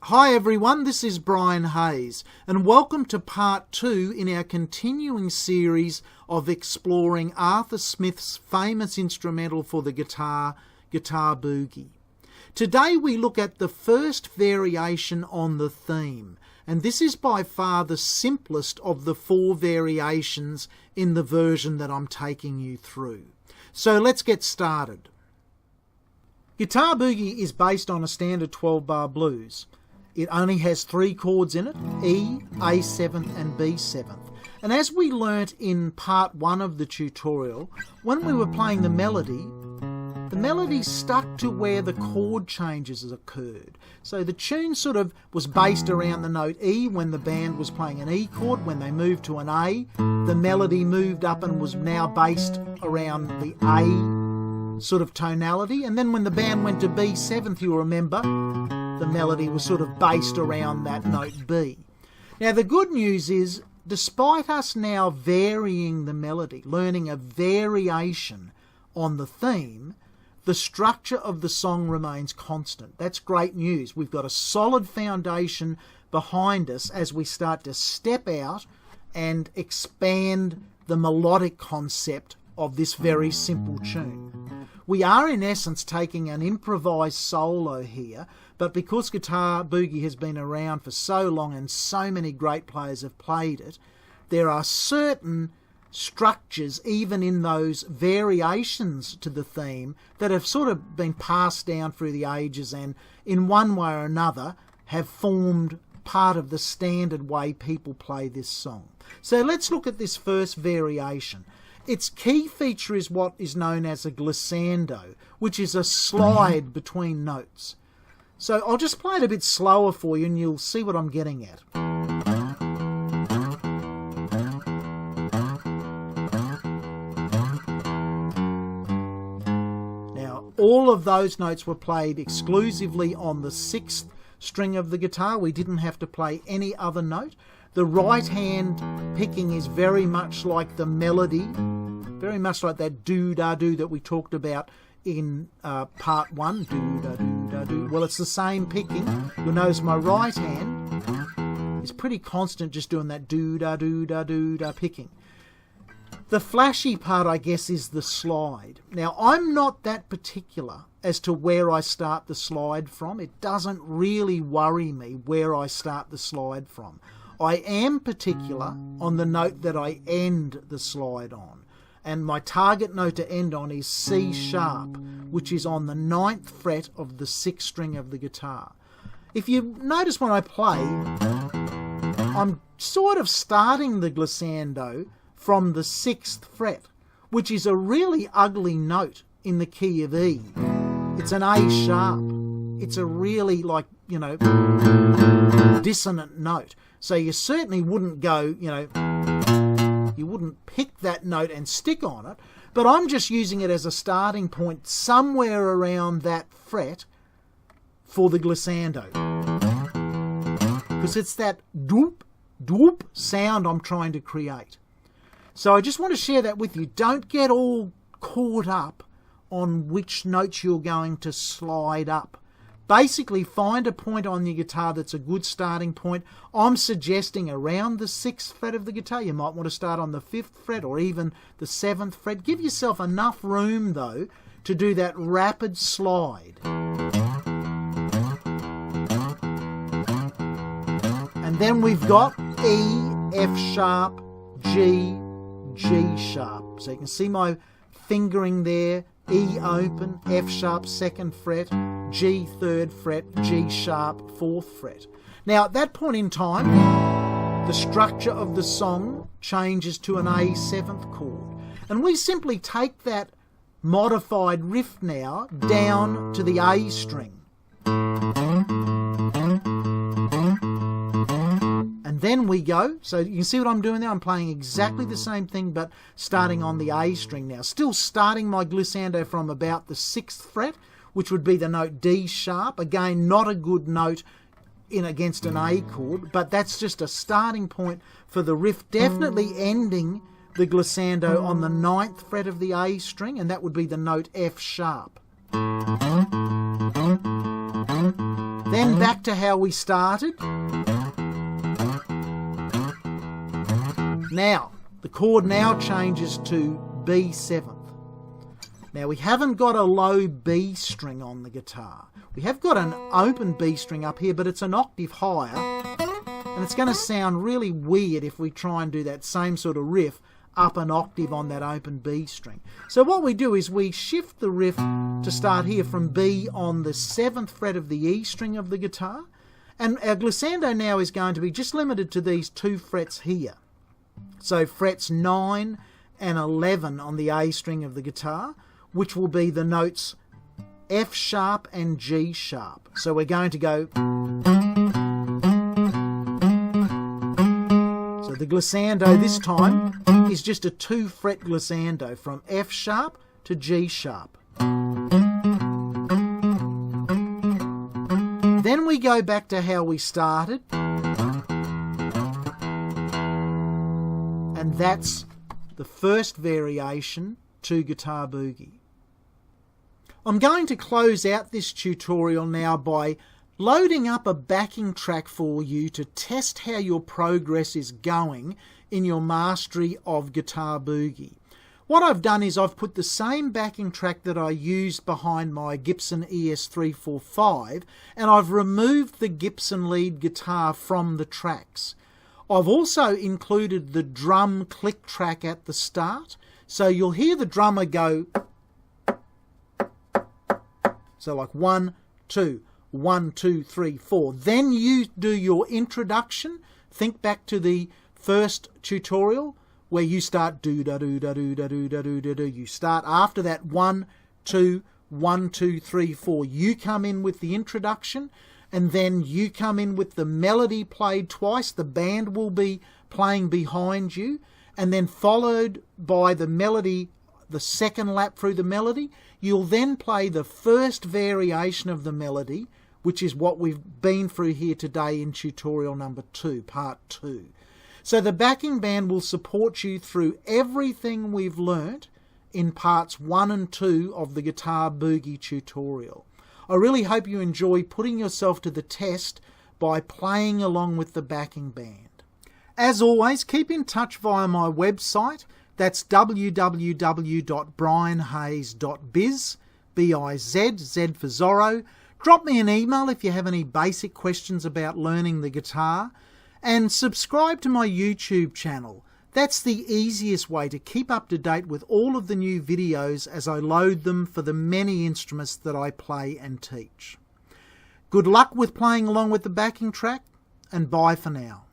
Hi everyone, this is Brian Hayes and welcome to part 2 in our continuing series of exploring Arthur Smith's famous instrumental for the guitar, Guitar Boogie. Today we look at the first variation on the theme, and this is by far the simplest of the 4 variations in the version that I'm taking you through. So let's get started. Guitar Boogie is based on a standard 12-bar blues. It only has 3 chords in it, E, A7 and B7. And as we learnt in part 1 of the tutorial, when we were playing the melody stuck to where the chord changes occurred. So the tune sort of was based around the note E when the band was playing an E chord. When they moved to an A, the melody moved up and was now based around the A sort of tonality. And then when the band went to B7, you'll remember, the melody was sort of based around that note B. Now the good news is, despite us now varying the melody, learning a variation on the theme, the structure of the song remains constant. That's great news. We've got a solid foundation behind us as we start to step out and expand the melodic concept of this very simple tune. We are in essence taking an improvised solo here, but because Guitar Boogie has been around for so long and so many great players have played it, there are certain structures even in those variations to the theme that have sort of been passed down through the ages and in one way or another have formed part of the standard way people play this song. So let's look at this first variation. Its key feature is what is known as a glissando, which is a slide between notes. So I'll just play it a bit slower for you and you'll see what I'm getting at. Now, all of those notes were played exclusively on the 6th string of the guitar. We didn't have to play any other note. The right hand picking is very much like the melody, very much like that do-da-do that we talked about in part 1, do-da-do-da-do. Well, it's the same picking. You'll notice my right hand is pretty constant, just doing that do-da-do-da-do-da picking. The flashy part, I guess, is the slide. Now, I'm not that particular as to where I start the slide from. It doesn't really worry me where I start the slide from. I am particular on the note that I end the slide on. And my target note to end on is C sharp, which is on the 9th fret of the 6th string of the guitar. If you notice when I play, I'm sort of starting the glissando from the 6th fret, which is a really ugly note in the key of E. It's an A sharp. It's a really, dissonant note. So you certainly wouldn't go, you wouldn't pick that note and stick on it, but I'm just using it as a starting point somewhere around that fret for the glissando. Because it's that doop, doop sound I'm trying to create. So I just want to share that with you. Don't get all caught up on which notes you're going to slide up. Basically, find a point on your guitar that's a good starting point. I'm suggesting around the 6th fret of the guitar. You might want to start on the 5th fret or even the 7th fret. Give yourself enough room, though, to do that rapid slide. And then we've got E, F sharp, G, G sharp. So you can see my fingering there. E open, F sharp 2nd fret, G 3rd fret, G sharp 4th fret. Now at that point in time, the structure of the song changes to an A 7th chord. And we simply take that modified riff now down to the A string. And then we go, so you can see what I'm doing there. I'm playing exactly the same thing, but starting on the A string now. Still starting my glissando from about the 6th fret, which would be the note D sharp. Again, not a good note in against an A chord, but that's just a starting point for the riff. Definitely ending the glissando on the 9th fret of the A string, and that would be the note F sharp. Then back to how we started. Now, the chord now changes to B7. Now, we haven't got a low B string on the guitar. We have got an open B string up here, but it's an octave higher, and it's going to sound really weird if we try and do that same sort of riff up an octave on that open B string. So what we do is we shift the riff to start here from B on the 7th fret of the E string of the guitar, and our glissando now is going to be just limited to these 2 frets here. So frets 9 and 11 on the A string of the guitar, which will be the notes F sharp and G sharp. So we're going to go. So the glissando this time is just a 2 fret glissando from F sharp to G sharp. Then we go back to how we started. And that's the first variation to Guitar Boogie. I'm going to close out this tutorial now by loading up a backing track for you to test how your progress is going in your mastery of Guitar Boogie. What I've done is I've put the same backing track that I used behind my Gibson ES345, and I've removed the Gibson lead guitar from the tracks. I've also included the drum click track at the start, so you'll hear the drummer go. So like 1, 2, 1, 2, 3, 4. Then you do your introduction. Think back to the first tutorial where you start do da do da do da do da do da do. You start after that 1, 2, 1, 2, 3, 4. You come in with the introduction, and then you come in with the melody played twice. The band will be playing behind you, and then followed by the melody, the second lap through the melody. You'll then play the first variation of the melody, which is what we've been through here today in tutorial number 2, part 2. So the backing band will support you through everything we've learnt in parts 1 and 2 of the Guitar Boogie tutorial. I really hope you enjoy putting yourself to the test by playing along with the backing band. As always, keep in touch via my website. That's www.brianhayes.biz, B-I-Z, Z for Zorro. Drop me an email if you have any basic questions about learning the guitar. And subscribe to my YouTube channel. That's the easiest way to keep up to date with all of the new videos as I load them for the many instruments that I play and teach. Good luck with playing along with the backing track, and bye for now.